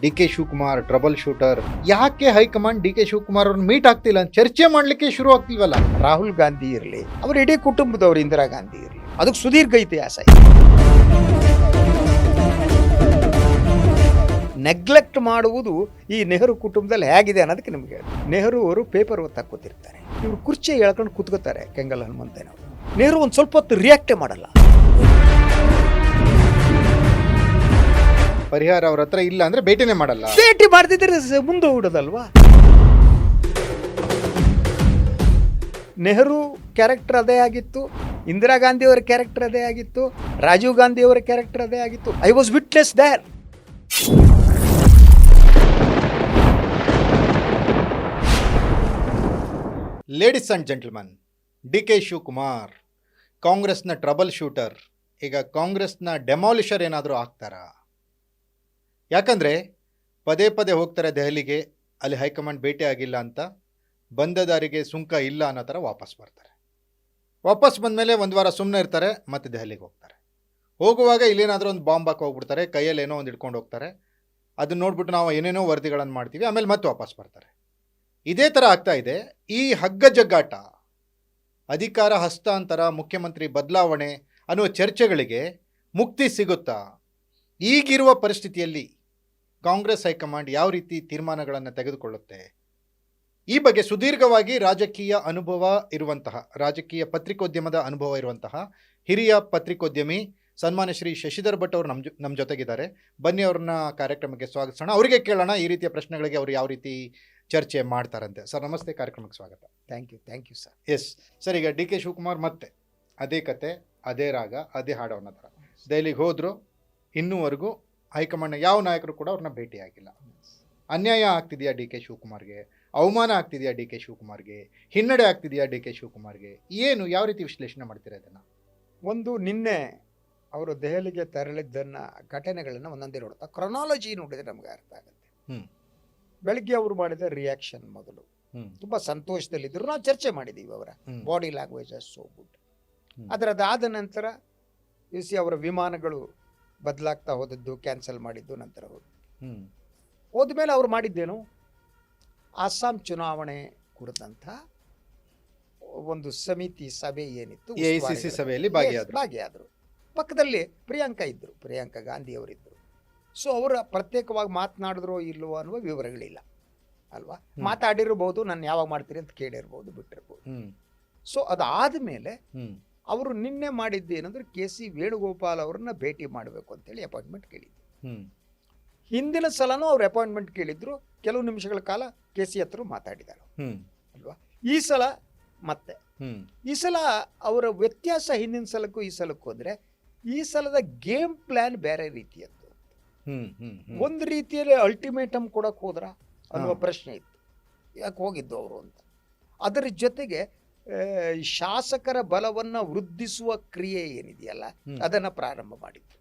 D K Shivakumar trouble shooter, ಯಾಕೆ high command D K Shivakumar ಅವ್ರನ್ನ meet ಆಗ್ತಿಲ್ಲ ಅಂತ ಚರ್ಚೆ ಮಾಡ್ಲಿಕ್ಕೆ ಶುರು ಆಗ್ತಿಲ್ವಲ್ಲ? ರಾಹುಲ್ ಗಾಂಧಿ ಇರಲಿ, ಅವ್ರ ಇಡೀ ಕುಟುಂಬದವ್ರು ಇಂದಿರಾ ಗಾಂಧಿ ಇರಲಿ, ಅದಕ್ಕೆ ಸುದೀರ್ಘ ಇತಿಹಾಸ ಇದೆ. ನೆಗ್ಲೆಕ್ಟ್ ಮಾಡುವುದು ಈ ನೆಹರು ಕುಟುಂಬದಲ್ಲಿ ಹೇಗಿದೆ ಅನ್ನೋದಕ್ಕೆ ನಿಮಗೆ ನೆಹರು ಅವರು ಪೇಪರ್ ಓದ್ತಾ ಕೂತಿರ್ತಾರೆ, ಇವ್ರು ಕುರ್ಚಿ ಎಳ್ಕೊಂಡು ಕೂತ್ಕೋತಾರೆ ಕೆಂಗಲ್ ಹನುಮಂತಯ್ಯನವರು. ನೆಹರು ಒಂದು ಸ್ವಲ್ಪ ಹೊತ್ತು ರಿಯಾಕ್ಟೇ ಮಾಡಲ್ಲ. ಪರಿಹಾರ ಅವ್ರ ಹತ್ರ ಇಲ್ಲ ಅಂದ್ರೆ ಭೇಟಿನೇ ಮಾಡಲ್ಲ. ಭೇಟಿ ಮಾಡ್ತಿದ್ರೆ ಮುಂದೆ ಬಿಡೋದಲ್ವಾ? ನೆಹರು ಕ್ಯಾರೆಕ್ಟರ್ ಅದೇ ಆಗಿತ್ತು, ಇಂದಿರಾ ಗಾಂಧಿ ಅವರ ಕ್ಯಾರೆಕ್ಟರ್ ಅದೇ ಆಗಿತ್ತು, ರಾಜೀವ್ ಗಾಂಧಿ ಅವರ ಕ್ಯಾರೆಕ್ಟರ್ ಅದೇ ಆಗಿತ್ತು. I was witness there. Ladies and gentleman, D K Shivakumar ಕಾಂಗ್ರೆಸ್ನ ಟ್ರಬಲ್ ಶೂಟರ್, ಈಗ ಕಾಂಗ್ರೆಸ್ನ ಡೆಮಾಲಿಷರ್ ಏನಾದರೂ ಆಗ್ತಾರಾ? ಯಾಕಂದರೆ ಪದೇ ಪದೇ ಹೋಗ್ತಾರೆ ದೆಹಲಿಗೆ, ಅಲ್ಲಿ ಹೈಕಮಾಂಡ್ ಭೇಟಿ ಆಗಿಲ್ಲ ಅಂತ, ಬಂದ ದಾರಿಗೆ ಸುಂಕ ಇಲ್ಲ ಅನ್ನೋ ಥರ ವಾಪಸ್ ಬರ್ತಾರೆ. ವಾಪಸ್ ಬಂದಮೇಲೆ ಒಂದು ವಾರ ಸುಮ್ಮನೆ ಇರ್ತಾರೆ, ಮತ್ತೆ ದೆಹಲಿಗೆ ಹೋಗ್ತಾರೆ. ಹೋಗುವಾಗ ಇಲ್ಲೇನಾದರೂ ಒಂದು ಬಾಂಬ್ ಹಾಕಿ ಹೋಗ್ಬಿಡ್ತಾರೆ, ಕೈಯಲ್ಲಿ ಏನೋ ಒಂದು ಇಟ್ಕೊಂಡು ಹೋಗ್ತಾರೆ. ಅದನ್ನ ನೋಡ್ಬಿಟ್ಟು ನಾವು ಏನೇನೋ ವರದಿಗಳನ್ನು ಮಾಡ್ತೀವಿ, ಆಮೇಲೆ ಮತ್ತೆ ವಾಪಸ್ ಬರ್ತಾರೆ. ಇದೇ ಥರ ಆಗ್ತಾ ಇದೆ. ಈ ಹಗ್ಗ ಜಗ್ಗಾಟ, ಅಧಿಕಾರ ಹಸ್ತಾಂತರ, ಮುಖ್ಯಮಂತ್ರಿ ಬದಲಾವಣೆ ಅನ್ನುವ ಚರ್ಚೆಗಳಿಗೆ ಮುಕ್ತಿ ಸಿಗುತ್ತಾ? ಈಗಿರುವ ಪರಿಸ್ಥಿತಿಯಲ್ಲಿ ಕಾಂಗ್ರೆಸ್ ಹೈಕಮಾಂಡ್ ಯಾವ ರೀತಿ ತೀರ್ಮಾನಗಳನ್ನು ತೆಗೆದುಕೊಳ್ಳುತ್ತೆ? ಈ ಬಗ್ಗೆ ಸುದೀರ್ಘವಾಗಿ ರಾಜಕೀಯ ಅನುಭವ ಇರುವಂತಹ, ರಾಜಕೀಯ ಪತ್ರಿಕೋದ್ಯಮದ ಅನುಭವ ಇರುವಂತಹ ಹಿರಿಯ ಪತ್ರಿಕೋದ್ಯಮಿ ಸನ್ಮಾನ್ಯ ಶ್ರೀ ಶಶಿಧರ್ ಭಟ್ ಅವರು ನಮ್ಮ ಜೊತೆಗಿದ್ದಾರೆ. ಬನ್ನಿ ಅವ್ರನ್ನ ಕಾರ್ಯಕ್ರಮಕ್ಕೆ ಸ್ವಾಗತಿಸೋಣ. ಅವರಿಗೆ ಕೇಳೋಣ ಈ ರೀತಿಯ ಪ್ರಶ್ನೆಗಳಿಗೆ ಅವರು ಯಾವ ರೀತಿ ಚರ್ಚೆ ಮಾಡ್ತಾರಂತೆ. ಸರ್ ನಮಸ್ತೆ, ಕಾರ್ಯಕ್ರಮಕ್ಕೆ ಸ್ವಾಗತ. Thank you sir. Yes sir, ಈಗ ಡಿ ಕೆ ಶಿವಕುಮಾರ್ ಮತ್ತೆ ಅದೇ ಕತೆ, ಅದೇ ರಾಗ, ಅದೇ ಹಾಡು ಅನ್ನೋ ಥರ ದೆಹಲಿಗೆ ಹೋದರು. ಇನ್ನೂವರೆಗೂ ಹೈಕಮಾಂಡ್ ಯಾವ ನಾಯಕರು ಕೂಡ ಅವ್ರನ್ನ ಭೇಟಿಯಾಗಿಲ್ಲ. ಅನ್ಯಾಯ ಆಗ್ತಿದೆಯಾ ಡಿ ಕೆ ಶಿವಕುಮಾರ್ಗೆ? ಅವಮಾನ ಆಗ್ತಿದೆಯಾ ಡಿ ಕೆ ಶಿವಕುಮಾರ್ಗೆ? ಹಿನ್ನಡೆ ಆಗ್ತಿದೆಯಾ ಡಿ ಕೆ ಶಿವಕುಮಾರ್ಗೆ? ಏನು, ಯಾವ ರೀತಿ ವಿಶ್ಲೇಷಣೆ ಮಾಡ್ತೀರಾ ಇದನ್ನು? ಒಂದು, ನಿನ್ನೆ ಅವರು ದೆಹಲಿಗೆ ತೆರಳಿದ್ದನ್ನು, ಘಟನೆಗಳನ್ನು ಒಂದೊಂದೇ ನೋಡ್ತಾ ಕ್ರೊನಾಲಜಿ ನೋಡಿದ್ರೆ ನಮ್ಗೆ ಅರ್ಥ ಆಗುತ್ತೆ. ಬೆಳಗ್ಗೆ ಅವರು ಮಾಡಿದ ರಿಯಾಕ್ಷನ್ ಮೊದಲು ತುಂಬ ಸಂತೋಷದಲ್ಲಿದ್ದರು. ನಾವು ಚರ್ಚೆ ಮಾಡಿದ್ದೀವಿ ಅವರ ಬಾಡಿ ಲ್ಯಾಂಗ್ವೇಜ್ ಸೋ ಗುಡ್. ಅದರದಾದ ನಂತರ ಅವರ ವಿಮಾನಗಳು ಬದಲಾಗ್ತಾ ಹೋದದ್ದು, ಕ್ಯಾನ್ಸಲ್ ಮಾಡಿದ್ದು, ನಂತರ ಹೋದ್ಮೇಲೆ ಅವ್ರು ಮಾಡಿದ್ದೇನು, ಅಸ್ಸಾಂ ಚುನಾವಣೆ ಕುರಿತಂಥ ಒಂದು ಸಮಿತಿ ಸಭೆ ಏನಿತ್ತು, AICC ಸಭೆಯಲ್ಲಿ ಭಾಗಿಯಾದರು. ಪಕ್ಕದಲ್ಲಿ ಪ್ರಿಯಾಂಕಾ ಗಾಂಧಿ ಅವರಿದ್ದರು. ಸೊ ಅವರ ಪ್ರತ್ಯೇಕವಾಗಿ ಮಾತನಾಡಿದ್ರೋ ಇಲ್ವೋ ಅನ್ನುವ ವಿವರಗಳಿಲ್ಲ ಅಲ್ವಾ? ಮಾತಾಡಿರ್ಬೋದು, ನಾನು ಯಾವಾಗ ಮಾಡ್ತೀರಿ ಅಂತ ಕೇಳಿರ್ಬೋದು, ಬಿಟ್ಟಿರ್ಬೋದು. ಸೊ ಅದಾದ ಮೇಲೆ ಅವರು ನಿನ್ನೆ ಮಾಡಿದ್ದೇನೆಂದ್ರೆ KC ವೇಣುಗೋಪಾಲ್ ಅವ್ರನ್ನ ಭೇಟಿ ಮಾಡಬೇಕು ಅಂತೇಳಿ ಅಪಾಯಿಂಟ್ಮೆಂಟ್ ಕೇಳಿದ್ರು. ಹಿಂದಿನ ಸಲನೂ ಅವ್ರು ಅಪಾಯಿಂಟ್ಮೆಂಟ್ ಕೇಳಿದ್ರು, ಕೆಲವು ನಿಮಿಷಗಳ ಕಾಲ KC ಹತ್ರ ಮಾತಾಡಿದ್ದಾರೆ ಅಲ್ವಾ? ಈ ಸಲ ಮತ್ತೆ ಈ ಸಲ ಅವರ ವ್ಯತ್ಯಾಸ ಹಿಂದಿನ ಸಲಕ್ಕೂ ಈ ಸಲಕ್ಕೂ ಅಂದರೆ, ಈ ಸಲದ ಗೇಮ್ ಪ್ಲಾನ್ ಬೇರೆ ರೀತಿಯದ್ದು. ಒಂದು ರೀತಿಯಲ್ಲಿ ಅಲ್ಟಿಮೇಟಮ್ ಕೊಡಕ್ಕೆ ಹೋದ್ರ ಅನ್ನುವ ಪ್ರಶ್ನೆ ಇತ್ತು, ಯಾಕೆ ಹೋಗಿದ್ದು ಅವರು ಅಂತ. ಅದರ ಜೊತೆಗೆ ಶಾಸಕರ ಬಲವನ್ನು ವೃದ್ಧಿಸುವ ಕ್ರಿಯೆ ಏನಿದೆಯಲ್ಲ, ಅದನ್ನು ಪ್ರಾರಂಭ ಮಾಡಿದ್ರು.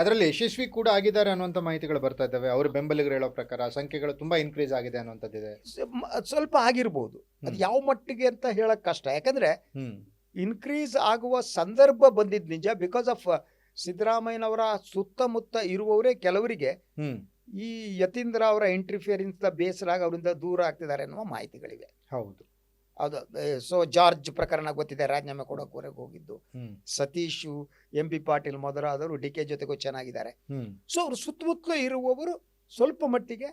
ಅದರಲ್ಲಿ ಯಶಸ್ವಿ ಕೂಡ ಆಗಿದ್ದಾರೆ ಅನ್ನುವಂಥ ಮಾಹಿತಿಗಳು ಬರ್ತಾ ಇದ್ದಾವೆ. ಅವ್ರ ಬೆಂಬಲಿಗರು ಹೇಳೋ ಪ್ರಕಾರ ಸಂಖ್ಯೆಗಳು ತುಂಬಾ ಇನ್ಕ್ರೀಸ್ ಆಗಿದೆ ಅನ್ನುವಂಥದ್ದಿದೆ. ಸ್ವಲ್ಪ ಆಗಿರ್ಬೋದು, ಅದು ಯಾವ ಮಟ್ಟಿಗೆ ಅಂತ ಹೇಳಕ್ ಕಷ್ಟ. ಯಾಕಂದ್ರೆ ಇನ್ಕ್ರೀಸ್ ಆಗುವ ಸಂದರ್ಭ ಬಂದಿದ್ದು ನಿಜ. ಬಿಕಾಸ್ ಆಫ್ ಸಿದ್ದರಾಮಯ್ಯನವರ ಸುತ್ತಮುತ್ತ ಇರುವವರೇ ಕೆಲವರಿಗೆ ಈ ಯತೀಂದ್ರ ಅವರ ಇಂಟರ್ಫಿಯರೆನ್ಸ್ ಬೇಸರ ಆಗಿ ಅವರಿಂದ ದೂರ ಆಗ್ತಿದ್ದಾರೆ ಅನ್ನುವ ಮಾಹಿತಿಗಳಿವೆ. ಹೌದು. ಸೊ ಜಾರ್ಜ್ ಪ್ರಕರಣ ಗೊತ್ತಿದೆ, ರಾಜೀನಾಮೆ ಕೊಡೋವರೆಗೆ ಹೋಗಿದ್ದು. ಸತೀಶು, MB ಪಾಟೀಲ್ ಮೊದಲಾದವರು DK ಜೊತೆಗೂ ಚೆನ್ನಾಗಿದ್ದಾರೆ. ಸೊ ಅವರು ಸುತ್ತಮುತ್ತಲೂ ಇರುವವರು ಸ್ವಲ್ಪ ಮಟ್ಟಿಗೆ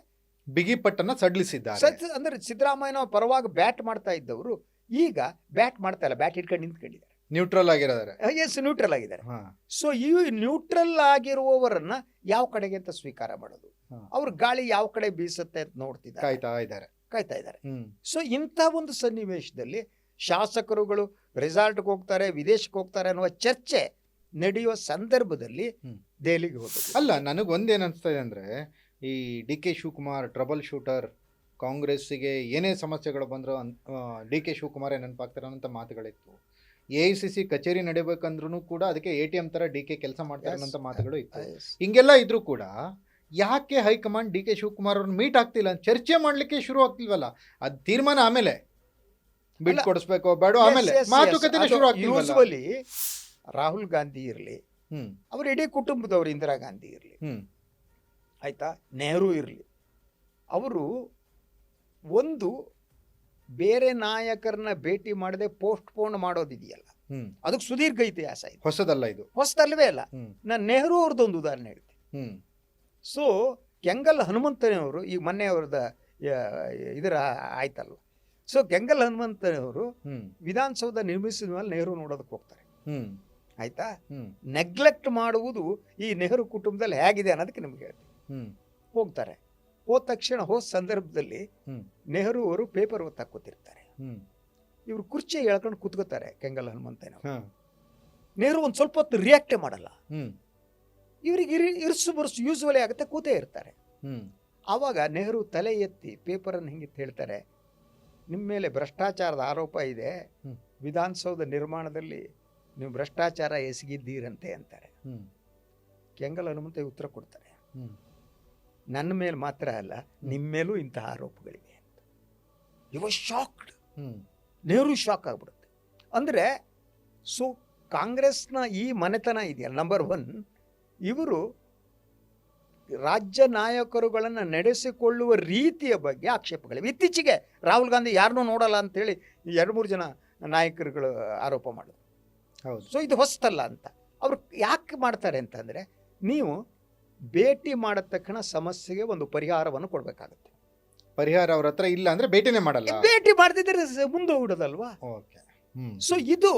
ಬಿಗಿಪಟ್ಟನ್ನ ಸಡ್ಲಿಸಿದ್ದಾರೆ. ಅಂದ್ರೆ ಸಿದ್ದರಾಮಯ್ಯನ ಪರವಾಗಿ ಬ್ಯಾಟ್ ಮಾಡ್ತಾ ಇದ್ದವರು ಈಗ ಬ್ಯಾಟ್ ಮಾಡ್ತಾ ಇಲ್ಲ, ಬ್ಯಾಟ್ ಇಟ್ಕೊಂಡು ನಿಂತ್ಕೊಂಡಿದ್ದಾರೆ, ನ್ಯೂಟ್ರಲ್ ಆಗಿದ್ದಾರೆ. ನ್ಯೂಟ್ರಲ್ ಆಗಿದ್ದಾರೆ. ಸೊ ಈ ನ್ಯೂಟ್ರಲ್ ಆಗಿರುವವರನ್ನ ಯಾವ ಕಡೆಗೆ ಅಂತ ಸ್ವೀಕಾರ ಮಾಡೋದು, ಅವ್ರ ಗಾಳಿ ಯಾವ ಕಡೆ ಬೀಸುತ್ತೆ ಅಂತ ನೋಡ್ತಿದ್ದಾರೆ, ಕಾಯ್ತಾ ಇದ್ದಾರೆ. ಸೊ ಇಂಥ ಒಂದು ಸನ್ನಿವೇಶದಲ್ಲಿ ಶಾಸಕರುಗಳು ರೆಸಾರ್ಟ್ಗೆ ಹೋಗ್ತಾರೆ, ವಿದೇಶಕ್ಕೆ ಹೋಗ್ತಾರೆ ಅನ್ನುವ ಚರ್ಚೆ ನಡೆಯುವ ಸಂದರ್ಭದಲ್ಲಿ ದೆಹಲಿಗೆ ಹೋಗ್ತಾರೆ. ಅಲ್ಲ, ನನಗೆ ಒಂದೇನು ಅನಿಸ್ತದೆ ಅಂದರೆ, ಈ D K Shivakumar trouble shooter, ಕಾಂಗ್ರೆಸ್ಸಿಗೆ ಏನೇ ಸಮಸ್ಯೆಗಳು ಬಂದರೂ ಡಿ ಕೆ ಶಿವಕುಮಾರೇ ನೆನಪಾಗ್ತಾರೆ ಅನ್ನೋಂಥ ಮಾತುಗಳಿತ್ತು. AICC ಕಚೇರಿ ನಡೀಬೇಕಂದ್ರೂ ಕೂಡ ಅದಕ್ಕೆ ATM ಥರ DK ಕೆಲಸ ಮಾಡ್ತಾರೆ ಅನ್ನೋಂಥ ಮಾತುಗಳು ಇತ್ತು. ಹಿಂಗೆಲ್ಲ ಇದ್ರೂ ಕೂಡ ಯಾಕೆ ಹೈಕಮಾಂಡ್ ಡಿ ಕೆ ಶಿವಕುಮಾರ್ ಅವ್ರನ್ನ ಮೀಟ್ ಆಗ್ತಿಲ್ಲ, ಚರ್ಚೆ ಮಾಡಲಿಕ್ಕೆ ಶುರು ಆಗ್ತಿಲ್ವಲ್ಲ? ಅದು ತೀರ್ಮಾನ ಆಮೇಲೆ ಬಿಟ್ಟು ಕೊಡಿಸ್ಬೇಕೋ ಬೇಡ, ಆಮೇಲೆ ಮಾತುಕತೆ ಶುರು ಆಗ್ತಿಲ್ವಲ್ಲ? ರಾಹುಲ್ ಗಾಂಧಿ ಇರಲಿ, ಅವ್ರ ಇಡೀ ಕುಟುಂಬದವ್ರು, ಇಂದಿರಾ ಗಾಂಧಿ ಇರಲಿ, ಆಯಿತಾ, ನೆಹರು ಇರಲಿ, ಅವರು ಒಂದು ಬೇರೆ ನಾಯಕರನ್ನ ಭೇಟಿ ಮಾಡದೆ ಪೋಸ್ಟ್ಪೋನ್ ಮಾಡೋದಿದೆಯಲ್ಲ, ಹ್ಮ್ ಅದಕ್ಕೆ ಸುದೀರ್ಘ ಇತಿಹಾಸ ಇದೆ, ಹೊಸದಲ್ಲ ಇದು. ಹೊಸದಲ್ವೇ ಅಲ್ಲ. ಹ್ಮ್ ನಾನು ನೆಹರು ಅವ್ರದ್ದೊಂದು ಉದಾಹರಣೆ ಹೇಳ್ತೀನಿ. ಹ್ಮ್ ಸೊ ಕೆಂಗಲ್ ಹನುಮಂತನವರು, ಈಗ ಮೊನ್ನೆ ಅವ್ರದ್ದು ಇದರ ಆಯ್ತಲ್ವ, ಸೊ ಕೆಂಗಲ್ ಹನುಮಂತನವರು ಹ್ಮ್ ವಿಧಾನಸೌಧ ನಿರ್ಮಿಸಿದ ಮೇಲೆ ನೆಹರು ನೋಡೋದಕ್ಕೆ ಹೋಗ್ತಾರೆ. ಹ್ಮ್ ಆಯ್ತಾ, ಹ್ಮ್ ನೆಗ್ಲೆಕ್ಟ್ ಮಾಡುವುದು ಈ ನೆಹರು ಕುಟುಂಬದಲ್ಲಿ ಹೇಗಿದೆ ಅನ್ನೋದಕ್ಕೆ ನಿಮ್ಗೆ ಹೇಳ್ತೀನಿ. ಹ್ಮ್ ಹೋಗ್ತಾರೆ, ಹೋದ ತಕ್ಷಣ ಹೋದ ಸಂದರ್ಭದಲ್ಲಿ ಹ್ಮ್ ನೆಹರು ಅವರು ಪೇಪರ್ ಓದ್ತಾ ಕೂತಿರ್ತಾರೆ. ಹ್ಮ್ ಇವ್ರು ಕುರ್ಚಿ ಎಳ್ಕೊಂಡು ಕೂತ್ಕೋತಾರೆ ಕೆಂಗಲ್ ಹನುಮಂತನವರು. ಹಾ ನೆಹರು ಒಂದು ಸ್ವಲ್ಪ ಹೊತ್ತು ರಿಯಾಕ್ಟೇ ಮಾಡಲ್ಲ. ಹ್ಮ್ ಇವ್ರಿಗೆ ಇರ್ಸು ಬರ್ಸು ಯೂಸ್ವಲಿ ಆಗುತ್ತೆ, ಕೂತೇ ಇರ್ತಾರೆ. ಹ್ಮ್ ಆವಾಗ ನೆಹರು ತಲೆ ಎತ್ತಿ ಪೇಪರನ್ನು ಹಿಂಗಿತ್ತು ಹೇಳ್ತಾರೆ, ನಿಮ್ಮ ಮೇಲೆ ಭ್ರಷ್ಟಾಚಾರದ ಆರೋಪ ಇದೆ, ಹ್ಮ್. ವಿಧಾನಸೌಧ ನಿರ್ಮಾಣದಲ್ಲಿ ನೀವು ಭ್ರಷ್ಟಾಚಾರ ಎಸಗಿದ್ದೀರಂತೆ ಅಂತಾರೆ. ಹ್ಮ್ ಕೆಂಗಲ್ ಹನುಮಂತ ಉತ್ತರ ಕೊಡ್ತಾರೆ, ಹ್ಮ್ ನನ್ನ ಮೇಲೆ ಮಾತ್ರ ಅಲ್ಲ, ನಿಮ್ಮ ಮೇಲೂ ಇಂತಹ ಆರೋಪಗಳಿವೆ ಅಂತ. You was shocked. Hmm Nehru shock ಆಗ್ಬಿಡುತ್ತೆ. ಅಂದರೆ ಸೊ ಕಾಂಗ್ರೆಸ್ನ ಈ ಮನೆತನ ಇದೆಯಲ್ಲ, ನಂಬರ್ 1, ಇವರು ರಾಜ್ಯ ನಾಯಕರುಗಳನ್ನು ನಡೆಸಿಕೊಳ್ಳುವ ರೀತಿಯ ಬಗ್ಗೆ ಆಕ್ಷೇಪಗಳಿವೆ. ಇತ್ತೀಚೆಗೆ ರಾಹುಲ್ ಗಾಂಧಿ ಯಾರನ್ನೂ ನೋಡಲ್ಲ ಅಂತೇಳಿ 2-3 ಜನ ನಾಯಕರುಗಳು ಆರೋಪ ಮಾಡೋದು. ಹೌದು. ಸೊ ಇದು ಹೊಸ್ತಲ್ಲ ಅಂತ. ಅವರು ಯಾಕೆ ಮಾಡ್ತಾರೆ ಅಂತಂದರೆ, ನೀವು ಭೇಟಿ ಮಾಡಿದ ತಕ್ಷಣ ಸಮಸ್ಯೆಗೆ ಒಂದು ಪರಿಹಾರವನ್ನು ಕೊಡಬೇಕಾಗುತ್ತೆ. ಪರಿಹಾರ ಅವ್ರ ಹತ್ರ ಇಲ್ಲ ಅಂದ್ರೆ ಭೇಟಿನೇ ಮಾಡಲ್ಲ. ಭೇಟಿ ಮಾಡ್ತಿದ್ರೆ ಮುಂದೆ ಹೋಗೋದಲ್ವಾ. ಓಕೆ. ಹ್ಮ್ ಸೊ ಇದು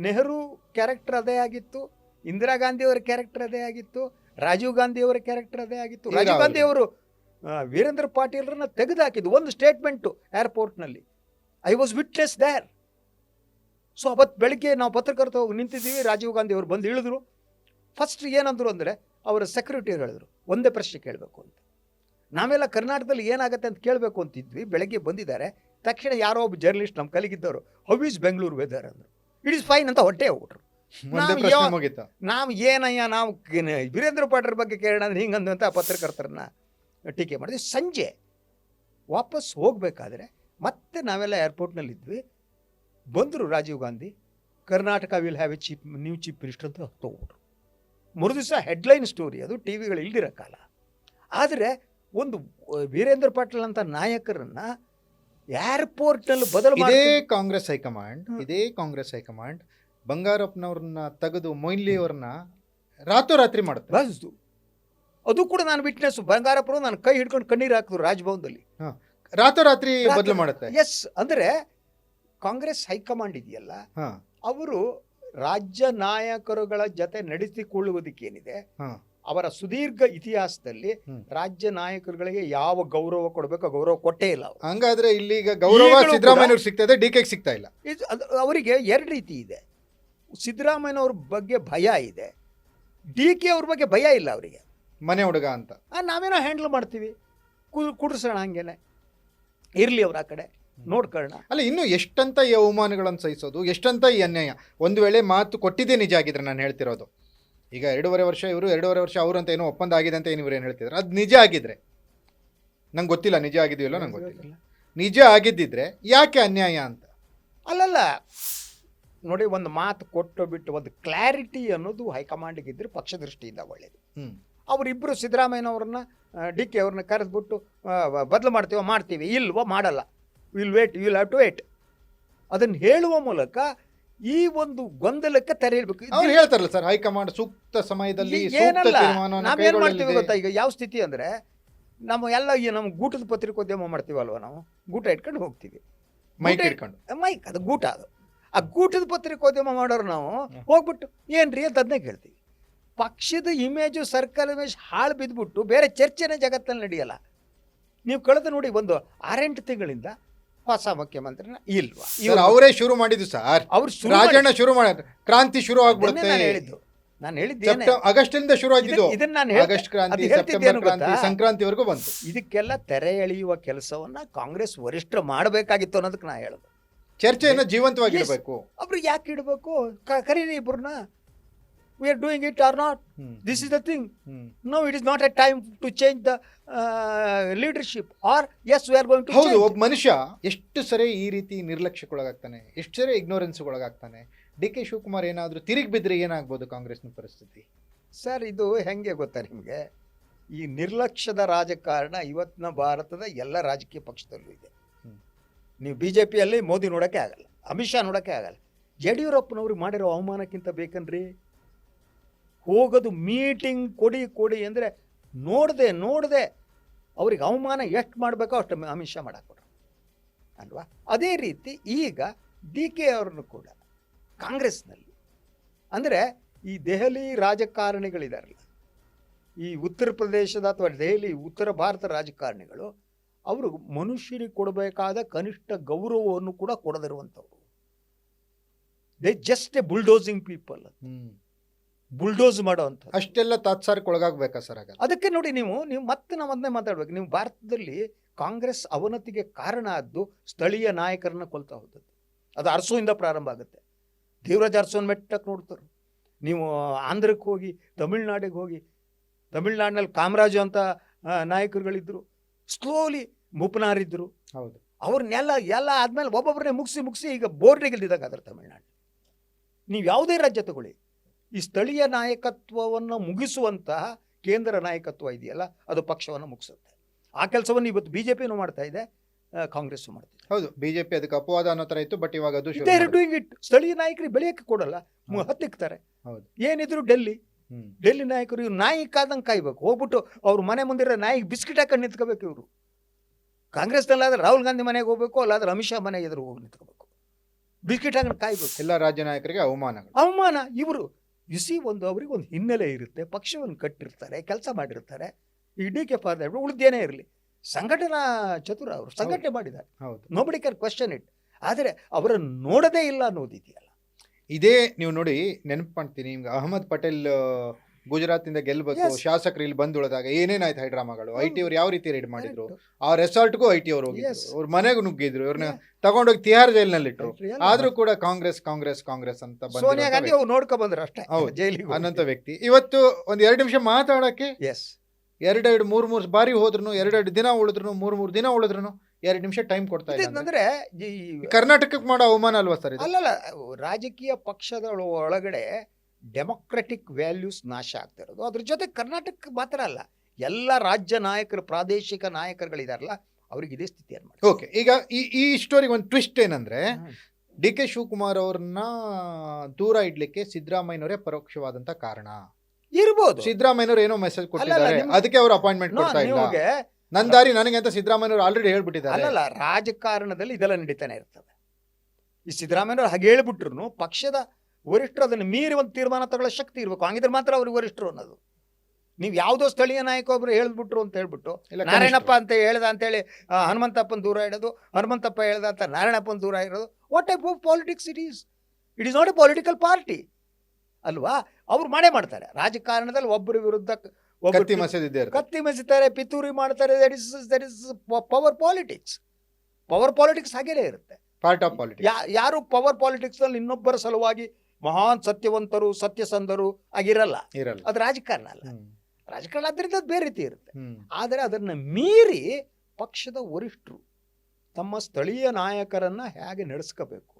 ನೆಹರು ಕ್ಯಾರೆಕ್ಟರ್ ಅದೇ ಆಗಿತ್ತು, ಇಂದಿರಾ ಗಾಂಧಿ ಅವರ ಕ್ಯಾರೆಕ್ಟರ್ ಅದೇ ಆಗಿತ್ತು, ರಾಜೀವ್ ಗಾಂಧಿ ಅವರ ಕ್ಯಾರೆಕ್ಟರ್ ಅದೇ ಆಗಿತ್ತು. ಈಗ ರಾಜೀವ್ ಗಾಂಧಿ ಅವರು ವೀರೇಂದ್ರ ಪಾಟೀಲ್ರನ್ನ ತೆಗೆದುಹಾಕಿದ್ದು ಒಂದು ಸ್ಟೇಟ್ಮೆಂಟು ಏರ್ಪೋರ್ಟ್ನಲ್ಲಿ, I was witness there. So ಅವತ್ತು ಬೆಳಗ್ಗೆ ನಾವು ಪತ್ರಕರ್ತ ಹೋಗಿ ನಿಂತಿದ್ದೀವಿ, ರಾಜೀವ್ ಗಾಂಧಿ ಅವರು ಬಂದು ಇಳಿದ್ರು. ಫಸ್ಟ್ ಏನಂದ್ರು ಅಂದರೆ, ಅವರ ಸೆಕ್ಯೂರಿಟಿ ಹೇಳಿದ್ರು ಒಂದೇ ಪ್ರಶ್ನೆ ಕೇಳಬೇಕು ಅಂತ. ನಾವೆಲ್ಲ ಕರ್ನಾಟಕದಲ್ಲಿ ಏನಾಗುತ್ತೆ ಅಂತ ಕೇಳಬೇಕು ಅಂತಿದ್ವಿ. ಬೆಳಗ್ಗೆ ಬಂದಿದ್ದಾರೆ, ತಕ್ಷಣ ಯಾರೋ ಒಬ್ಬ ಜರ್ನಲಿಸ್ಟ್ ನಮ್ಮ ಕಲಿಗಿದ್ದವರು, ಹೌ ಈಸ್ ಬೆಂಗಳೂರು ವೆದರ್ ಅಂದರು. ಇಟ್ ಈಸ್ ಫೈನ್ ಅಂತ ಹೊಟ್ಟೆ ಹೋಗ್ಬಿಟ್ರು. ಒಂದೇ ಪ್ರಶ್ನೆ ಮುಗೀತಾ. ನಾವು ಏನಯ್ಯ, ನಾವು ವೀರೇಂದ್ರ ಪಾಟೀಲ್ ಬಗ್ಗೆ ಕೇಳೋಣ ಅಂದ್ರೆ ಹಿಂಗಂದಂತ ಪತ್ರಕರ್ತರನ್ನ ಟೀಕೆ ಮಾಡಿದ್ವಿ. ಸಂಜೆ ವಾಪಸ್ ಹೋಗಬೇಕಾದ್ರೆ ಮತ್ತೆ ನಾವೆಲ್ಲ ಏರ್ಪೋರ್ಟ್ನಲ್ಲಿದ್ವಿ. ಬಂದರು Rajiv Gandhi, Karnataka will have a new chief minister ಅಂತ ಹೋಗ್ಬಿಟ್ರು. ಮರುದಿವಸ ಹೆಡ್ಲೈನ್ ಸ್ಟೋರಿ, ಅದು ಟಿ ವಿಗಳು ಇಲ್ದಿರೋ ಕಾಲ. ಆದರೆ ಒಂದು ವೀರೇಂದ್ರ ಪಾಟೀಲ್ ಅಂತ ನಾಯಕರನ್ನ ಏರ್ಪೋರ್ಟ್ನಲ್ಲಿ ಬದಲು ಇದೇ ಮಾಡಿ ಕಾಂಗ್ರೆಸ್ ಹೈಕಮಾಂಡ್ ಬಂಗಾರಪ್ಪನವ್ರನ್ನ ತೆಗೆದು ಮೊಯ್ಲಿ ಅವ್ರನ್ನ ರಾತ್ರೋರಾತ್ರಿ ಮಾಡುತ್ತೆ. ಬಸ್ದು ಅದು ಕೂಡ ನಾನು ವಿಟ್ನೆಸ್. ಬಂಗಾರಪ್ಪರು ನಾನು ಕೈ ಹಿಡ್ಕೊಂಡು ಕಣ್ಣೀರು ಹಾಕಿದ್ರು ರಾಜಭವನದಲ್ಲಿ. ರಾತ್ರೋರಾತ್ರಿ ಬದಲು ಮಾಡುತ್ತೆ. ಎಸ್, ಅಂದರೆ ಕಾಂಗ್ರೆಸ್ ಹೈಕಮಾಂಡ್ ಇದೆಯಲ್ಲ, ಹಾ ಅವರು ರಾಜ್ಯ ನಾಯಕರುಗಳ ಜೊತೆ ನಡೆಸಿಕೊಳ್ಳುವುದಕ್ಕೇನಿದೆ, ಅವರ ಸುದೀರ್ಘ ಇತಿಹಾಸದಲ್ಲಿ ರಾಜ್ಯ ನಾಯಕರುಗಳಿಗೆ ಯಾವ ಗೌರವ ಕೊಡಬೇಕು ಗೌರವ ಕೊಟ್ಟೇ ಇಲ್ಲ ಅವರು. ಹಂಗಾದ್ರೆ ಇಲ್ಲಿ ಈಗ ಗೌರವ ಸಿದ್ದರಾಮಯ್ಯವ್ರಿಗೆ ಸಿಗ್ತಾ ಇದೆ, ಡಿ ಕೆ ಸಿಗ್ತಾ ಇಲ್ಲ. ಅವರಿಗೆ ಎರಡು ರೀತಿ ಇದೆ. ಸಿದ್ದರಾಮಯ್ಯನವ್ರ ಬಗ್ಗೆ ಭಯ ಇದೆ, ಡಿ ಕೆ ಅವ್ರ ಬಗ್ಗೆ ಭಯ ಇಲ್ಲ ಅವರಿಗೆ. ಮನೆ ಹುಡುಗ ಅಂತ ನಾವೇನೋ ಹ್ಯಾಂಡಲ್ ಮಾಡ್ತೀವಿ, ಕುಡಿಸೋಣ, ಹಂಗೇನೆ ಇರಲಿ ಅವ್ರ ಆ ಕಡೆ ನೋಡ್ಕೊಳ್ಳೋಣ. ಅಲ್ಲ, ಇನ್ನು ಎಷ್ಟಂತ ಈ ಅವಮಾನಗಳನ್ನು ಸಹಿಸೋದು, ಎಷ್ಟಂತ ಈ ಅನ್ಯಾಯ. ಒಂದು ವೇಳೆ ಮಾತು ಕೊಟ್ಟಿದ್ದೇ ನಿಜ ಆಗಿದ್ರೆ, ನಾನು ಹೇಳ್ತಿರೋದು ಈಗ 2.5 ವರ್ಷ ಇವರು, 2.5 ವರ್ಷ ಅವರು ಅಂತ ಏನೋ ಒಪ್ಪಂದ ಆಗಿದೆ ಅಂತ ಏನು ಇವ್ರು ಏನು ಹೇಳ್ತಿದ್ರು, ಅದು ನಿಜ ಆಗಿದ್ರೆ, ನಂಗೆ ಗೊತ್ತಿಲ್ಲ ನಿಜ ಆಗಿದೆಯಲ್ಲ, ನಂಗೆ ಗೊತ್ತಿಲ್ಲ. ನಿಜ ಆಗಿದ್ದಿದ್ರೆ ಯಾಕೆ ಅನ್ಯಾಯ ಅಂತ. ಅಲ್ಲಲ್ಲ ನೋಡಿ, ಒಂದು ಮಾತು ಕೊಟ್ಟು ಬಿಟ್ಟು ಒಂದು ಕ್ಲಾರಿಟಿ ಅನ್ನೋದು ಹೈಕಮಾಂಡ್ಗೆ ಇದ್ರೆ ಪಕ್ಷ ದೃಷ್ಟಿಯಿಂದ ಒಳ್ಳೇದು. ಅವರಿಬ್ಬರು ಸಿದ್ದರಾಮಯ್ಯನವ್ರನ್ನ ಡಿ ಕೆ ಅವ್ರನ್ನ ಕರೆದ್ಬಿಟ್ಟು ಬದಲು ಮಾಡ್ತೀವಿ, ಇಲ್ವೋ ಮಾಡಲ್ಲ, ವಿಲ್ ಹ್ಯಾವ್ ಟು ವೇಟ್ ಅದನ್ನು ಹೇಳುವ ಮೂಲಕ ಈ ಒಂದು ಗೊಂದಲಕ್ಕೆ ತೆರೆ ಇಡಬೇಕು. ಅವ್ರು ಹೇಳ್ತಾರಲ್ಲ ಸರ್, ಹೈಕಮಾಂಡ್ ಸೂಕ್ತ ಸಮಯದಲ್ಲಿ ಏನಲ್ಲ, ನಾವೇನು ಮಾಡ್ತೀವಿ ಗೊತ್ತಾ, ಈಗ ಯಾವ ಸ್ಥಿತಿ ಅಂದರೆ, ನಮ್ಮ ಎಲ್ಲ ನಮ್ಮ ಗೂಟದ ಪತ್ರಿಕೋದ್ಯಮ ಮಾಡ್ತೀವಲ್ವ, ನಾವು ಗೂಟ ಇಟ್ಕೊಂಡು ಹೋಗ್ತೀವಿ, ಮೈಕ್ ಇಟ್ಕೊಂಡು. ಮೈಕ್ ಅದು ಗೂಟ, ಅದು ಆ ಗೂಟದ ಪತ್ರಿಕೋದ್ಯಮ ಮಾಡೋರು ನಾವು ಹೋಗ್ಬಿಟ್ಟು ಏನ್ರಿ ಅಂತ ಅದನ್ನೇ ಕೇಳ್ತೀವಿ. ಪಕ್ಷದ ಇಮೇಜು, ಸರ್ಕಲ್ ಇಮೇಜ್ ಹಾಳು ಬಿದ್ದುಬಿಟ್ಟು ಬೇರೆ ಚರ್ಚೆನೇ ಜಗತ್ತಲ್ಲಿ ನಡೆಯಲ್ಲ. ನೀವು ಕಳೆದ ನೋಡಿ, ಒಂದು 6-8 ತಿಂಗಳಿಂದ ಹೊಸ ಮುಖ್ಯಮಂತ್ರಿನ ಇಲ್ವಾ, ಅವರೇ ಶುರು ಮಾಡಿದ್ದು ಸರ್. ಅವ್ರು ರಾಜಣ್ಣ ಶುರು ಮಾಡಿದ್ರು, ಕ್ರಾಂತಿ ಶುರು ಆಗ್ಬಿಡುತ್ತೆ. ನಾನು ಹೇಳಿದ್ದು ಆಗಸ್ಟ್ ಇಂದ ಶುರು ಆಗಿದ್ದು, ಇದನ್ನ ನಾನು ಆಗಸ್ಟ್ ಕ್ರಾಂತಿ, ಸೆಪ್ಟೆಂಬರ್ ಕ್ರಾಂತಿ, ಸಂಕ್ರಾಂತಿವರೆಗೂ ಬಂತು. ಇದಕ್ಕೆಲ್ಲ ತೆರೆ ಎಳೆಯುವ ಕೆಲಸವನ್ನ ಕಾಂಗ್ರೆಸ್ ವರಿಷ್ಠರು ಮಾಡಬೇಕಾಗಿತ್ತು ಅನ್ನೋದಕ್ಕೆ ನಾ ಹೇಳೋದು. ಚರ್ಚೆಯನ್ನು ಜೀವಂತವಾಗಿಡಬೇಕು. ಒಬ್ರು ಯಾಕೆ ಇಡಬೇಕು, ಕರೀರಿ ಇಬ್ಬರನ್ನ, we are doing it or not, this is the thing. No, it is not a time to change the leadership, or yes, we are going to ಹೌದು, ಒಬ್ಬ ಮನುಷ್ಯ ಎಷ್ಟು ಸರಿ ಈ ರೀತಿ ನಿರ್ಲಕ್ಷ್ಯಕ್ಕೊಳಗಾಗ್ತಾನೆ, ಎಷ್ಟು ಸರಿ ಇಗ್ನೋರೆನ್ಸ್ಗೊಳಗಾಗ್ತಾನೆ. ಡಿ ಕೆ ಶಿವಕುಮಾರ್ ಏನಾದರೂ ತಿರುಗಿ ಬಿದ್ದರೆ ಏನಾಗ್ಬೋದು ಕಾಂಗ್ರೆಸ್ನ ಪರಿಸ್ಥಿತಿ? ಸರ್, ಇದು ಹೆಂಗೆ ಗೊತ್ತಾ ನಿಮಗೆ, ಈ ನಿರ್ಲಕ್ಷ್ಯದ ರಾಜಕಾರಣ ಇವತ್ತಿನ ಭಾರತದ ಎಲ್ಲ ರಾಜಕೀಯ ಪಕ್ಷದಲ್ಲೂ ಇದೆ. ಹ್ಮ್. ನೀವು BJPಯಲ್ಲಿ ಮೋದಿ ನೋಡೋಕ್ಕೆ ಆಗಲ್ಲ, ಅಮಿತ್ ಶಾ ನೋಡೋಕ್ಕೆ ಆಗಲ್ಲ. ಯಡಿಯೂರಪ್ಪನವ್ರಿಗೆ ಮಾಡಿರೋ ಅವಮಾನಕ್ಕಿಂತ ಬೇಕನ್ರಿ? ಹೋಗೋದು ಮೀಟಿಂಗ್ ಕೊಡಿ ಅಂದರೆ ನೋಡದೆ ಅವ್ರಿಗೆ ಅವಮಾನ ಎಷ್ಟು ಮಾಡಬೇಕೋ ಅಷ್ಟು ಅಮಿತ್ ಶಾ ಮಾಡಾಕೊಟ್ರು ಅಲ್ವಾ? ಅದೇ ರೀತಿ ಈಗ DK ಅವ್ರನ್ನು ಕೂಡ ಕಾಂಗ್ರೆಸ್ನಲ್ಲಿ, ಅಂದರೆ ಈ ದೆಹಲಿ ರಾಜಕಾರಣಿಗಳಿದಾರಲ್ಲ, ಈ ಉತ್ತರ ಪ್ರದೇಶದ ಅಥವಾ ದೆಹಲಿ ಉತ್ತರ ಭಾರತ ರಾಜಕಾರಣಿಗಳು, ಅವರು ಮನುಷ್ಯರಿಗೆ ಕೊಡಬೇಕಾದ ಕನಿಷ್ಠ ಗೌರವವನ್ನು ಕೂಡ ಕೊಡದಿರುವಂಥವ್ರು. They just a bulldozing people, bulldoze ಮಾಡೋ ಅಂತ. ಅಷ್ಟೆಲ್ಲ ತಾತ್ಸಾರಕ್ಕೆ ಒಳಗಾಗ್ಬೇಕಾ ಸರ್? ಅದಕ್ಕೆ ನೋಡಿ, ನೀವು ಮತ್ತೆ ನಾವು ಅದನ್ನೇ ಮಾತಾಡ್ಬೇಕು. ನೀವು ಭಾರತದಲ್ಲಿ ಕಾಂಗ್ರೆಸ್ ಅವನತಿಗೆ ಕಾರಣ ಆದ್ದು ಸ್ಥಳೀಯ ನಾಯಕರನ್ನ ಕೊಲ್ತಾ ಹೋದದ್ದು. ಅದು ಅರಸುವಿಂದ ಪ್ರಾರಂಭ ಆಗುತ್ತೆ. ದೇವರಾಜ್ ಅರಸುವನ್ ಮೆಟ್ಟಕ್ಕೆ ನೋಡ್ತಾರೆ. ನೀವು ಆಂಧ್ರಕ್ಕೆ ಹೋಗಿ, ತಮಿಳ್ನಾಡಿಗೆ ಹೋಗಿ, ತಮಿಳ್ನಾಡಿನಲ್ಲಿ ಕಾಮರಾಜು ಅಂತ ನಾಯಕರುಗಳಿದ್ದರು, ಸ್ಲೋಲಿ ಮೂಪನಾರಿದ್ದರು. ಹೌದು, ಅವ್ರನ್ನೆಲ್ಲ ಆದ್ಮೇಲೆ ಒಬ್ಬೊಬ್ಬರನ್ನೇ ಮುಗಿಸಿ ಈಗ ಬೋರ್ಡಿಗಿಲ್ದಿದ್ದಾಗ ಅದರ ತಮಿಳ್ನಾಡು. ನೀವು ಯಾವುದೇ ರಾಜ್ಯ ತಗೊಳ್ಳಿ, ಈ ಸ್ಥಳೀಯ ನಾಯಕತ್ವವನ್ನು ಮುಗಿಸುವಂತಹ ಕೇಂದ್ರ ನಾಯಕತ್ವ ಇದೆಯಲ್ಲ, ಅದು ಪಕ್ಷವನ್ನು ಮುಗಿಸುತ್ತೆ. ಆ ಕೆಲಸವನ್ನು ಇವತ್ತು BJPನೂ ಮಾಡ್ತಾ ಇದೆ, ಕಾಂಗ್ರೆಸ್ ಮಾಡ್ತಾ ಇದೆ. ಹೌದು, ಬಿಜೆಪಿ ಅದಕ್ಕೆ ಅಪವಾದ ಅನ್ನೋ ತರ ಇತ್ತು, ಬಟ್ ಇವಾಗ ಅದು ಡೂಯಿಂಗ್ ಇಟ್. ಸ್ಥಳೀಯ ನಾಯಕರಿಗೆ ಬೆಳೆಯಕ್ಕೆ ಕೊಡಲ್ಲ, ಹತ್ತಿಕ್ತಾರೆ. ಹೌದು, ಏನಿದ್ರು ಡೆಲ್ಲಿ ನಾಯಕರು ಇವ್ರು ನಾಯಿ ಕಾದಂಗೆ ಕಾಯ್ಬೇಕು. ಹೋಗ್ಬಿಟ್ಟು ಅವ್ರ ಮನೆ ಮುಂದಿರೋ ನಾಯಿಗೆ ಬಿಸ್ಕಿಟ್ ಹಾಕೊಂಡು ನಿಂತ್ಕೋಬೇಕು. ಇವರು ಕಾಂಗ್ರೆಸ್ನಲ್ಲಾದ್ರೆ ರಾಹುಲ್ ಗಾಂಧಿ ಮನೆಗೆ ಹೋಗ್ಬೇಕು, ಅಲ್ಲಾದ್ರೆ ಅಮಿತ್ ಶಾ ಮನೆ ಎದುರು ಹೋಗಿ ನಿಂತ್ಕೋಬೇಕು, ಬಿಸ್ಕಿಟ್ ಹಾಕೊಂಡು ಕಾಯ್ಬೇಕು. ಎಲ್ಲ ರಾಜ್ಯ ನಾಯಕರಿಗೆ ಅವಮಾನ. ಇವರು ಅವ್ರಿಗೆ ಒಂದು ಹಿನ್ನೆಲೆ ಇರುತ್ತೆ, ಪಕ್ಷವನ್ನು ಕಟ್ಟಿರ್ತಾರೆ, ಕೆಲಸ ಮಾಡಿರ್ತಾರೆ. ಈ DK ಫಾದರ್ ಉಳಿದೇನೇ ಇರಲಿ, ಸಂಘಟನಾ ಚತುರ, ಅವರು ಸಂಘಟನೆ ಮಾಡಿದ್ದಾರೆ. ಹೌದು, ನೋಬಡಿ ಕ್ಯಾನ್ ಕ್ವೆಶ್ಚನ್ ಇಟ್. ಆದರೆ ಅವರನ್ನು ನೋಡದೇ ಇಲ್ಲ ಅನ್ನೋದಿದೆಯಲ್ಲ. ಇದೇ ನೀವು ನೋಡಿ, ನೆನಪು ಮಾಡ್ತೀನಿ ನಿಮ್ಗೆ, ಅಹಮದ್ ಪಟೇಲ್ ಗುಜರಾತ್ ಇಂದ ಗೆಲ್ಬೇಕು, ಶಾಸಕರು ಇಲ್ಲಿ ಬಂದು ಉಳಿದಾಗ ಏನೇನಾಯ್ತು ಹೈಡ್ರಾಮಾಗಳು. IT ಅವ್ರು ಯಾವ ರೀತಿ ರೈಡ್ ಮಾಡಿದ್ರು, ಆ ರೆಸಾರ್ಟ್ಗೂ IT ಅವ್ರು ಹೋಗಿದ್ರು, ಅವ್ರ ಮನೆಗೂ ನುಗ್ಗಿದ್ರು, ಇವ್ರನ್ನ ತಗೊಂಡೋಗಿ ತಿಹಾರ್ ಜೈಲ್ನಲ್ಲಿ ಇಟ್ರು. ಆದ್ರೂ ಕೂಡ ಕಾಂಗ್ರೆಸ್ ಅಂತ ಸೋನಿಯಾ ಗಾಂಧಿ ಅವ್ರು ನೋಡ್ಕೊ ಬಂದ್ರು ಅಷ್ಟೇ ಜೈಲಿಗೆ ಅನ್ನಂತ ವ್ಯಕ್ತಿ. ಇವತ್ತು ಒಂದ್ 2 ನಿಮಿಷ ಮಾತಾಡಕ್ಕೆ 2-3 ಬಾರಿ ಹೋದ್ರು, 2 ದಿನ ಉಳಿದ್ರು, 3 ದಿನ ಉಳಿದ್ರು, 2 ನಿಮಿಷ ಟೈಮ್ ಕೊಡ್ತಾ ಇಲ್ಲ ಅಂದ್ರೆ ಕರ್ನಾಟಕಕ್ಕೆ ಮಾಡೋ ಅವಮಾನ ಅಲ್ವಾ ಸರ್? ಅಲ್ಲಲ್ಲ, ರಾಜಕೀಯ ಪಕ್ಷದ ಒಳಗಡೆ ಡೆಮೊಕ್ರೆಟಿಕ್ ವ್ಯಾಲ್ಯೂಸ್ ನಾಶ ಆಗ್ತಿರೋದು. ಅದ್ರ ಜೊತೆ ಕರ್ನಾಟಕ ಮಾತ್ರ ಅಲ್ಲ, ಎಲ್ಲ ರಾಜ್ಯ ನಾಯಕರು, ಪ್ರಾದೇಶಿಕ ನಾಯಕರುಗಳಿದಾರಲ್ಲ, ಅವ್ರಿಗೆ ಇದೇ ಸ್ಥಿತಿ ಏನ್ ಮಾಡಿ. ಓಕೆ, ಈಗ ಈ ಸ್ಟೋರಿಗೆ ಒಂದು ಟ್ವಿಸ್ಟ್ ಏನಂದ್ರೆ, DK ಶಿವಕುಮಾರ್ ಅವ್ರನ್ನ ದೂರ ಇಡ್ಲಿಕ್ಕೆ ಸಿದ್ದರಾಮಯ್ಯನವರೇ ಪರೋಕ್ಷವಾದಂತ ಕಾರಣ ಇರ್ಬೋದು. ಸಿದ್ದರಾಮಯ್ಯನವರು ಏನೋ ಮೆಸೇಜ್ ಕೊಟ್ಟಿದ್ದಾರೆ, ಅದಕ್ಕೆ ಅವ್ರು ಅಪಾಯಿಂಟ್ಮೆಂಟ್ ಕೊಡ್ತಾ ಇಲ್ಲ. ನನ್ನ ದಾರಿ ನನಗೆ ಅಂತ ಸಿದ್ದರಾಮಯ್ಯನವರು ಆಲ್ರೆಡಿ ಹೇಳ್ಬಿಟ್ಟಿದ್ದಾರೆ. ಅಲ್ಲಲ್ಲ, ರಾಜಕಾರಣದಲ್ಲಿ ಇದೆಲ್ಲ ನಡೀತಾನೆ ಇರ್ತದೆ. ಈ ಸಿದ್ದರಾಮಯ್ಯನವರು ಹಾಗೆ ಹೇಳ್ಬಿಟ್ರು, ಪಕ್ಷದ ವರಿಷ್ಠರು ಅದನ್ನು ಮೀರಿ ಒಂದು ತೀರ್ಮಾನ ತಗೊಳ್ಳೋ ಶಕ್ತಿ ಇರಬೇಕು. ಹಂಗಿದ್ರೆ ಮಾತ್ರ ಅವ್ರಿಗೆ ವರಿಷ್ಠರು ಅನ್ನೋದು. ನೀವು ಯಾವುದೋ ಸ್ಥಳೀಯ ನಾಯಕ ಒಬ್ರು ಹೇಳ್ಬಿಟ್ರು ಅಂತ ಹೇಳ್ಬಿಟ್ಟು, ನಾರಾಯಣಪ್ಪ ಅಂತ ಹೇಳ್ದ ಅಂತೇಳಿ ಹನುಮಂತಪ್ಪನ ದೂರ ಇಡೋದು, ಹನುಮಂತಪ್ಪ ಹೇಳ್ದ ಅಂತ ನಾರಾಯಣಪ್ಪನ ದೂರ ಇರೋದು. What type of politics it is not A political party ಅಲ್ವಾ? ಅವ್ರು ಮಾಡ್ತಾರೆ ರಾಜಕಾರಣದಲ್ಲಿ. ಒಬ್ಬರ ವಿರುದ್ಧ ಕತ್ತಿ ಮಸೀತಾರೆ, ಪಿತೂರಿ ಮಾಡ್ತಾರೆ. That is power politics. Power politics ಹಾಗೇನೇ ಇರುತ್ತೆ, ಪಾರ್ಟ್ ಆಫ್ ಪಾಲಿಟಿಕ್ಸ್. ಯಾರು ಪವರ್ ಪಾಲಿಟಿಕ್ಸ್ ನಲ್ಲಿ ಇನ್ನೊಬ್ಬರ ಸಲುವಾಗಿ ಮಹಾನ್ ಸತ್ಯವಂತರು, ಸತ್ಯಸಂಧರು ಆಗಿರಲ್ಲ. ಅದು ರಾಜಕಾರಣ ಅಲ್ಲ. ರಾಜಕಾರಣ ಅದರಿಂದ ಬೇರೆ ರೀತಿ ಇರುತ್ತೆ. ಆದರೆ ಅದನ್ನ ಮೀರಿ ಪಕ್ಷದ ವರಿಷ್ಠರು ತಮ್ಮ ಸ್ಥಳೀಯ ನಾಯಕರನ್ನ ಹೇಗೆ ನಡೆಸ್ಕೋಬೇಕು,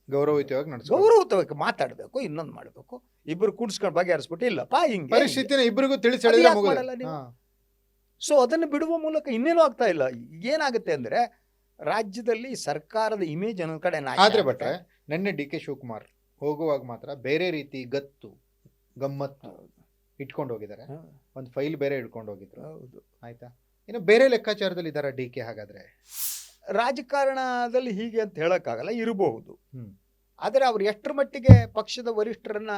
ಗೌರವಯುತವಾಗಿ ಮಾತಾಡಬೇಕು, ಇನ್ನೊಂದು ಮಾಡಬೇಕು. ಇಬ್ಬರು ಕೂಡಿಸ್ಕೊಂಡು ಬಗೆಹರಿಸ್ಬಿಟ್ಟು ಇಲ್ಲಪ್ಪ ಹಿಂಗೆ ಪರಿಸ್ಥಿತಿನ ಇಬ್ಬರಿಗೂ ತಿಳಿಸಿ. ಸೊ ಅದನ್ನು ಬಿಡುವ ಮೂಲಕ ಇನ್ನೇನು ಆಗ್ತಾ ಇಲ್ಲ. ಏನಾಗುತ್ತೆ ಅಂದ್ರೆ, ರಾಜ್ಯದಲ್ಲಿ ಸರ್ಕಾರದ ಇಮೇಜ್ ಅನ್ನೋ ಕಡೆ ಆದ್ರೆ ಬಟ್ ನೆನ್ನೆ DK ಶಿವಕುಮಾರ್ ಹೋಗುವಾಗ ಮಾತ್ರ ಬೇರೆ ರೀತಿ ಗತ್ತು ಗಮ್ಮತ್ತು ಇಟ್ಕೊಂಡು ಹೋಗಿದ್ದಾರೆ. ಒಂದು ಫೈಲ್ ಬೇರೆ ಇಟ್ಕೊಂಡು ಹೋಗಿದ್ರು. ಹೌದು, ಆಯ್ತಾ? ಇನ್ನು ಬೇರೆ ಲೆಕ್ಕಾಚಾರದಲ್ಲಿ ಇದಾರ DK? ಹಾಗಾದ್ರೆ ರಾಜಕಾರಣದಲ್ಲಿ ಹೀಗೆ ಅಂತ ಹೇಳಕ್ಕಾಗಲ್ಲ, ಇರಬಹುದು. ಆದರೆ ಅವ್ರು ಎಷ್ಟರ ಮಟ್ಟಿಗೆ ಪಕ್ಷದ ವರಿಷ್ಠರನ್ನ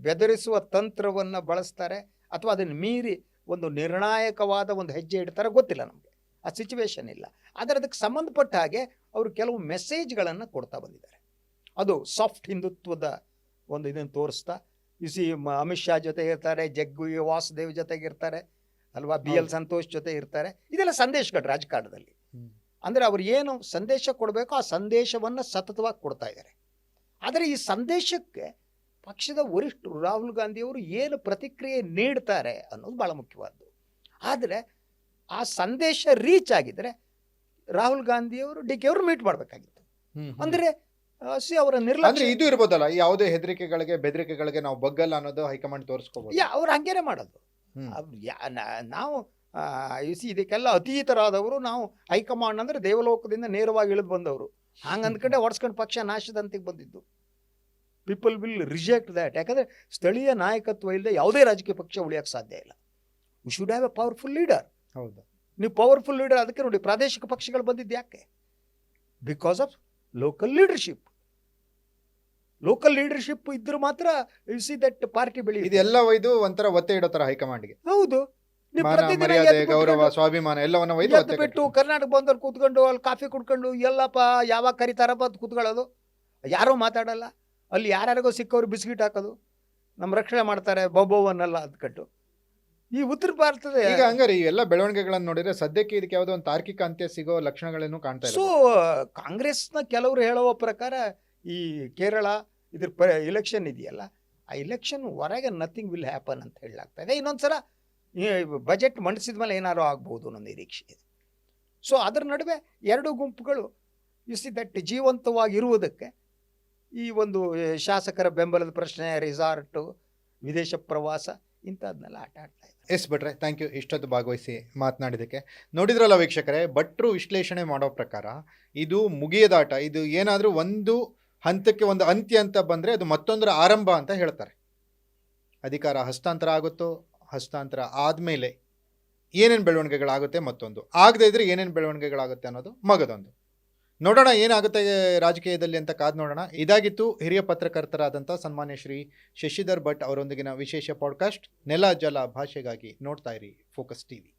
ಬೆದರಿಸುವ ತಂತ್ರವನ್ನ ಬಳಸ್ತಾರೆ, ಅಥವಾ ಅದನ್ನು ಮೀರಿ ಒಂದು ನಿರ್ಣಾಯಕವಾದ ಒಂದು ಹೆಜ್ಜೆ ಇಡ್ತಾರೆ, ಗೊತ್ತಿಲ್ಲ ನಮಗೆ. ಆ ಸಿಚುವೇಶನ್ ಇಲ್ಲ. ಆದರೆ ಅದಕ್ಕೆ ಸಂಬಂಧಪಟ್ಟ ಹಾಗೆ ಅವರು ಕೆಲವು ಮೆಸೇಜ್ಗಳನ್ನು ಕೊಡ್ತಾ ಬಂದಿದ್ದಾರೆ. ಅದು ಸಾಫ್ಟ್ ಹಿಂದುತ್ವದ ಒಂದು ಇದನ್ನು ತೋರಿಸ್ತಾ, ಅಮಿತ್ ಶಾ ಜೊತೆ ಇರ್ತಾರೆ, ಜಗ್ಗಿ ವಾಸುದೇವ್ ಜೊತೆಗೆ ಇರ್ತಾರೆ ಅಲ್ವಾ, BL ಸಂತೋಷ್ ಜೊತೆ ಇರ್ತಾರೆ. ಇದೆಲ್ಲ ಸಂದೇಶಗಳು ರಾಜಕಾರಣದಲ್ಲಿ. ಅಂದ್ರೆ ಅವ್ರು ಏನು ಸಂದೇಶ ಕೊಡಬೇಕು ಆ ಸಂದೇಶವನ್ನು ಸತತವಾಗಿ ಕೊಡ್ತಾ ಇದ್ದಾರೆ. ಆದರೆ ಈ ಸಂದೇಶಕ್ಕೆ ಪಕ್ಷದ ವರಿಷ್ಠರು ರಾಹುಲ್ ಗಾಂಧಿಯವರು ಏನು ಪ್ರತಿಕ್ರಿಯೆ ನೀಡ್ತಾರೆ ಅನ್ನೋದು ಬಹಳ ಮುಖ್ಯವಾದ್ದು. ಆದರೆ ಆ ಸಂದೇಶ ರೀಚ್ ಆಗಿದ್ರೆ ರಾಹುಲ್ ಗಾಂಧಿಯವರು DK ಅವರು ಮೀಟ್ ಮಾಡಬೇಕಾಗಿತ್ತು. ಅಂದ್ರೆ ಅವರ ನಿರ್ಲಕ್ಷ್ಯ ಇದು ಇರ್ಬೋದಲ್ಲ, ಯಾವುದೇ ಹೆದರಿಕೆಗಳಿಗೆ ಬೆದರಿಕೆಗಳಿಗೆ ನಾವು ಬಗ್ಗಲ್ಲ ಅನ್ನೋದು ಹೈಕಮಾಂಡ್ ತೋರಿಸ್ಕೋಬಹುದು. ಅವ್ರು ಹಂಗೇನೆ ಮಾಡೋದು. ನಾವು ಇದಕ್ಕೆಲ್ಲ ಅತೀತರಾದವರು ನಾವು. ಹೈಕಮಾಂಡ್ ಅಂದರೆ ದೇವಲೋಕದಿಂದ ನೇರವಾಗಿ ಇಳಿದು ಬಂದವರು. ಹಂಗಂದ್ಕಂಡೆ ಹೊಡ್ಸ್ಕೊಂಡು ಪಕ್ಷ ನಾಶದಂತಿಗೆ ಬಂದಿದ್ದು. People will reject that. ಯಾಕಂದರೆ ಸ್ಥಳೀಯ ನಾಯಕತ್ವ ಇಲ್ಲದೆ ಯಾವುದೇ ರಾಜಕೀಯ ಪಕ್ಷ ಉಳಿಯೋಕ್ಕೆ ಸಾಧ್ಯ ಇಲ್ಲ. We should have A powerful leader. ಹೌದು. ನೀವು ಪವರ್ಫುಲ್ ಲೀಡರ್, ಅದಕ್ಕೆ ನೋಡಿ ಪ್ರಾದೇಶಿಕ ಪಕ್ಷಗಳು ಬಂದಿದ್ದು ಯಾಕೆ? Because of local leadership. Local leadership ಇದ್ರೆ ಮಾತ್ರ ಯು ಸಿ ದಟ್ ಪಾರ್ಟಿ ಬೆಳೆಯುತ್ತೆ. ಇದೆಲ್ಲ ಒಯ್ದು ಒಂಥರ ಒತ್ತೆ ಇಡೋ ಥರ ಹೈಕಮಾಂಡ್ಗೆ. ಹೌದು. ನೀವು ಮಾನ, ಪ್ರತಿದಿನ ಮರ್ಯಾದೆ, ಎದ್ದು ಗೌರವ, ಕೂತ್ಕೊಂಡು- ಸ್ವಾಭಿಮಾನ ಎಲ್ಲವನ್ನ ಒಯ್ದು ಎದ್ದು ಒತ್ತೆ ಬಿಟ್ಟು ಕಟ್ಟಿ. ಕರ್ನಾಟಕ ಬಂದವ್ರು ಕೂತ್ಕೊಂಡು ಅಲ್ಲಿ ಕಾಫಿ ಕುಡ್ಕೊಂಡು ಎಲ್ಲಪ್ಪ ಯಾವಾಗ ಕರಿತಾರಪ್ಪ ಅಂತ ಕೂತ್ಕೊಳ್ಳೋದು. ಯಾರೂ ಮಾತಾಡಲ್ಲ. ಅಲ್ಲಿ ಯಾರ್ಯಾರಿಗೋ ಸಿಕ್ಕವ್ರು ಬಿಸ್ಕಿಟ್ ಹಾಕೋದು, ನಮ್ಮ ರಕ್ಷಣೆ ಮಾಡ್ತಾರೆ ಬೊಬ್ಬವನ್ನೆಲ್ಲ ಅಂದ್ಕಟ್ಟು. ಈ ಉತ್ತರ ಭಾರತದ ಈಗ ಹಂಗಾರೆ ಈ ಎಲ್ಲ ಬೆಳವಣಿಗೆಗಳನ್ನು ನೋಡಿದ್ರೆ ಸದ್ಯಕ್ಕೆ ಇದಕ್ಕೆ ಯಾವುದೋ ಒಂದು ತಾರ್ಕಿಕ ಅಂತ್ಯ ಸಿಗೋ ಲಕ್ಷಣಗಳೇನು ಕಾಣ್ತಾ ಸೊ ಇಲ್ಲ. ಕಾಂಗ್ರೆಸ್ನ ಕೆಲವರು ಹೇಳುವ ಪ್ರಕಾರ ಈ ಕೇರಳ ಇದ್ರ ಇಲೆಕ್ಷನ್ ಇದೆಯಲ್ಲ, ಆ ಇಲೆಕ್ಷನ್ ಹೊರಗೆ ನಥಿಂಗ್ ವಿಲ್ ಹ್ಯಾಪನ್ ಅಂತ ಹೇಳಲಾಗ್ತಾ ಇದೆ. ಇನ್ನೊಂದ್ಸಲ ಬಜೆಟ್ ಮಂಡಿಸಿದ ಮೇಲೆ ಏನಾದ್ರು ಆಗ್ಬೋದು ಅನ್ನೋ ನಿರೀಕ್ಷೆ ಇದೆ. ಸೊ ಅದರ ನಡುವೆ ಎರಡು ಗುಂಪುಗಳು ದಟ್ ಜೀವಂತವಾಗಿರುವುದಕ್ಕೆ ಈ ಒಂದು ಶಾಸಕರ ಬೆಂಬಲದ ಪ್ರಶ್ನೆ, ರಿಸಾರ್ಟು, ವಿದೇಶ ಪ್ರವಾಸ ಇಂಥದ್ನೆಲ್ಲ ಆಟ ಆಡ್ತಾ ಇದೆ. ಎಸ್ ಭಟ್ರೆ, ಥ್ಯಾಂಕ್ ಯು ಇಷ್ಟೊತ್ತು ಭಾಗವಹಿಸಿ ಮಾತನಾಡಿದ್ದಕ್ಕೆ. ನೋಡಿದ್ರಲ್ಲ ವೀಕ್ಷಕರೇ, ಭಟ್ರು ವಿಶ್ಲೇಷಣೆ ಮಾಡೋ ಪ್ರಕಾರ ಇದು ಮುಗಿಯದಾಟ. ಇದು ಏನಾದರೂ ಒಂದು ಹಂತಕ್ಕೆ ಒಂದು ಅಂತ್ಯ ಅಂತ ಬಂದರೆ ಅದು ಮತ್ತೊಂದರ ಆರಂಭ ಅಂತ ಹೇಳ್ತಾರೆ. ಅಧಿಕಾರ ಹಸ್ತಾಂತರ ಆಗುತ್ತೋ, ಹಸ್ತಾಂತರ ಆದಮೇಲೆ ಏನೇನು ಬೆಳವಣಿಗೆಗಳಾಗುತ್ತೆ ಮತ್ತೊಂದು, ಆಗದೇ ಇದ್ರೆ ಏನೇನು ಬೆಳವಣಿಗೆಗಳಾಗುತ್ತೆ ಅನ್ನೋದು ಮಗದೊಂದು. ನೋಡೋಣ ಏನಾಗುತ್ತೆ ರಾಜಕೀಯದಲ್ಲಿ ಅಂತ ಕಾದು ನೋಡೋಣ. ಇದಾಗಿತ್ತು ಹಿರಿಯ ಪತ್ರಕರ್ತರಾದಂಥ ಸನ್ಮಾನ್ಯ ಶ್ರೀ ಶಶಿಧರ್ ಭಟ್ ಅವರೊಂದಿಗಿನ ವಿಶೇಷ ಪಾಡ್ಕಾಸ್ಟ್. ನೆಲ ಜಲ ಭಾಷೆಗಾಗಿ ನೋಡ್ತಾ ಇರಿ ಫೋಕಸ್ ಟಿವಿ.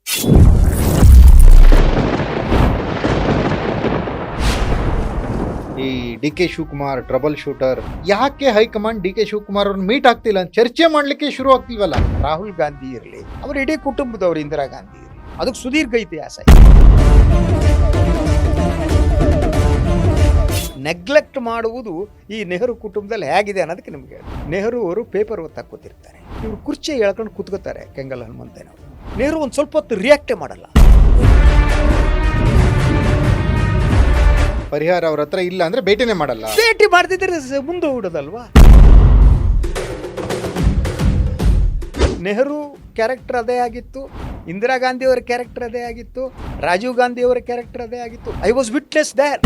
ಈ D K Shivakumar trouble shooter, ಯಾಕೆ ಹೈಕಮಾಂಡ್ ಡಿ ಕೆ ಶಿವಕುಮಾರ್ ಅವ್ರನ್ನ ಮೀಟ್ ಆಗ್ತಿಲ್ಲ ಅಂತ ಚರ್ಚೆ ಮಾಡ್ಲಿಕ್ಕೆ ಶುರು ಆಗ್ತಿಲ್ವಲ್ಲ? ರಾಹುಲ್ ಗಾಂಧಿ ಇರಲಿ, ಅವ್ರ ಇಡೀ ಕುಟುಂಬದವರು, ಇಂದಿರಾ ಗಾಂಧಿ ಇರಲಿ, ಅದಕ್ಕೆ ಸುದೀರ್ಘ ಇತಿಹಾಸ. ನೆಗ್ಲೆಕ್ಟ್ ಮಾಡುವುದು ಈ ನೆಹರು ಕುಟುಂಬದಲ್ಲಿ ಹೇಗಿದೆ ಅನ್ನೋದಕ್ಕೆ ನಿಮಗೆ. ನೆಹರು ಅವರು ಪೇಪರ್ ಓದ್ತಾ ಕೂತಿರ್ತಾರೆ, ಇವರು ಕುರ್ಚಿ ಎಳ್ಕೊಂಡು ಕೂತ್ಕೋತಾರೆ ಕೆಂಗಲ್ ಹನುಮಂತನವರು. ನೆಹರು ಒಂದು ಸ್ವಲ್ಪ ಹೊತ್ತು ರಿಯಾಕ್ಟೇ ಮಾಡಲ್ಲ. ಪರಿಹಾರ ಅವ್ರ ಹತ್ರ ಇಲ್ಲ ಅಂದ್ರೆ ಭೇಟಿನೇ ಮಾಡಲ್ಲ. ಭೇಟಿ ಮಾಡ್ತಿದ್ರೆ ಮುಂದೆ ಹುಡೋದಲ್ವಾ? ನೆಹರು ಕ್ಯಾರೆಕ್ಟರ್ ಅದೇ ಆಗಿತ್ತು, ಇಂದಿರಾ ಗಾಂಧಿ ಅವರ ಕ್ಯಾರೆಕ್ಟರ್ ಅದೇ ಆಗಿತ್ತು, ರಾಜೀವ್ ಗಾಂಧಿ ಅವರ ಕ್ಯಾರೆಕ್ಟರ್ ಅದೇ ಆಗಿತ್ತು. I was witness there.